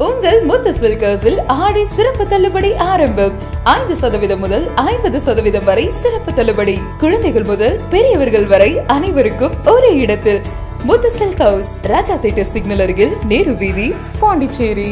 உங்கள் முத்து சில்க்ஸில் ஆடி சிறப்பு தள்ளுபடி ஆரம்பம். 5% முதல் 50% வரை சிறப்பு தள்ளுபடி. குழந்தைகள் முதல் பெரியவர்கள் வரை அனைவருக்கும் ஒரே இடத்தில் முத்து சில்க்ஸ், ராஜா தியேட்டர் சிக்னல் அருகில், நேரு வீதி, பாண்டிச்சேரி.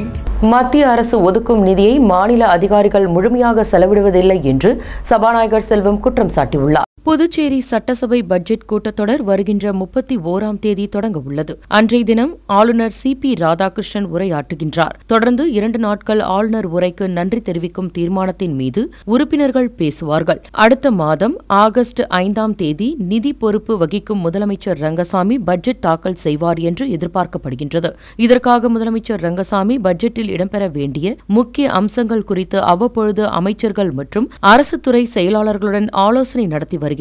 மத்திய அரசு ஒதுக்கும் நிதியை மாநில அதிகாரிகள் முழுமையாக செலவிடுவதில்லை என்று சபாநாயகர் செல்வம் குற்றம் சாட்டியுள்ளார். புதுச்சேரி சட்டசபை பட்ஜெட் கூட்டத்தொடர் வருகின்ற 31ஆம் தேதி தொடங்க உள்ளது. அன்றைய தினம் ஆளுநர் CP ராதாகிருஷ்ணன் உரையாற்றுகின்றார். தொடர்ந்து 2 நாட்கள் ஆளுநர் உரைக்கு நன்றி தெரிவிக்கும் தீர்மானத்தின் மீது உறுப்பினர்கள் பேசுவார்கள். அடுத்த மாதம் ஆகஸ்ட் 5ஆம் தேதி நிதி பொறுப்பு வகிக்கும் முதலமைச்சர் ரங்கசாமி பட்ஜெட் தாக்கல் செய்வார் என்று எதிர்பார்க்கப்படுகின்றது. இதற்காக முதலமைச்சர் ரங்கசாமி பட்ஜெட்டில் இடம்பெற வேண்டிய முக்கிய அம்சங்கள் குறித்து அவ்வப்பொழுது அமைச்சர்கள் மற்றும் அரசு துறை செயலாளர்களுடன் ஆலோசனை நடத்தி வருகிறார்.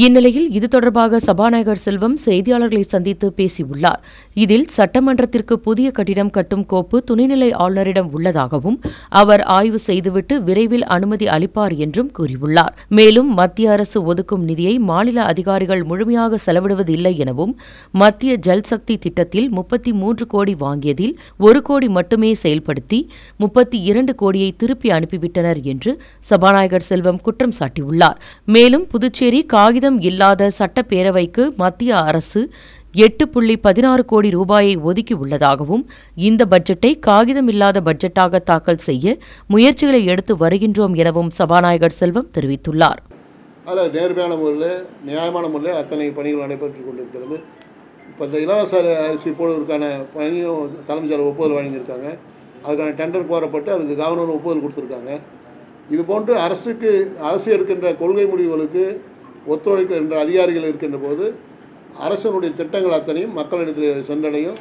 இந்நிலையில் இது தொடர்பாக சபாநாயகர் செல்வம் செய்தியாளர்களை சந்தித்து பேசியுள்ளார். இதில் சட்டமன்றத்திற்கு புதிய கட்டிடம் கட்டும் கோப்பு துணைநிலை ஆளுநரிடம் உள்ளதாகவும் அவர் ஆய்வு செய்துவிட்டு விரைவில் அனுமதி அளிப்பார் என்றும் கூறியுள்ளார். மேலும் மத்திய அரசு ஒதுக்கும் நிதியை மாநில அதிகாரிகள் முழுமையாக செலவிடுவதில்லை எனவும் மத்திய ஜல்சக்தி திட்டத்தில் 33 கோடி வாங்கியதில் 1 கோடி மட்டுமே செயல்படுத்தி 32 கோடியை திருப்பி அனுப்பிவிட்டனர் என்று சபாநாயகர் செல்வம் குற்றம் சாட்டியுள்ளார். மேலும் புதுச்சேரி காகிதம் இல்லாத சட்டப்பேரவைக்கு மத்திய அரசு 8.16 கோடி ரூபாயை ஒதுக்கி உள்ளதாகவும் இந்த பட்ஜெட்டை காகிதம் இல்லாத பட்ஜெட்டாக தாக்கல் செய்ய முயற்சிகளை எடுத்து வருகின்றோம் எனவும் சபாநாயகர் செல்வம் தெரிவித்துள்ளார். அதில் நேர்மையான முறையில் நியாயமான முறையில் அத்தனை பணிகள் நடைபெற்றுக் கொண்டிருக்கிறது. இப்போ இந்த இலவச அரிசி போடுவதற்கான பணியும் தலைமைச் செயலர் ஒப்புதல் வழங்கியிருக்காங்க. அதுக்கான டெண்டர் கோரப்பட்டு அதுக்கு கவர்னர் ஒப்புதல் கொடுத்துருக்காங்க. இது போன்று அரசு எடுக்கின்ற கொள்கை முடிவுகளுக்கு ஒத்துழைக்கின்ற அதிகாரிகள் இருக்கின்ற போது அரசனுடைய திட்டங்கள் அத்தனையும் மக்களிடத்தில் சென்றடையும்.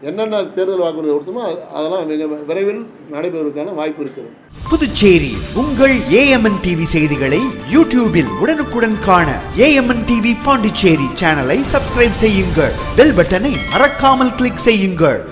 என்னென்ன தேர்தல் வாக்குறுதி கொடுத்தோமோ அதெல்லாம் மிக விரைவில் நடைபெறுவதற்கான வாய்ப்பு இருக்கிறது. புதுச்சேரி உங்கள் AMN TV செய்திகளை யூடியூபில் உடனுக்குடன் காண AMN TV பாண்டிச்சேரி சேனலை சப்ஸ்கிரைப் செய்யுங்கள். பெல் பட்டனை மறக்காமல் கிளிக் செய்யுங்கள்.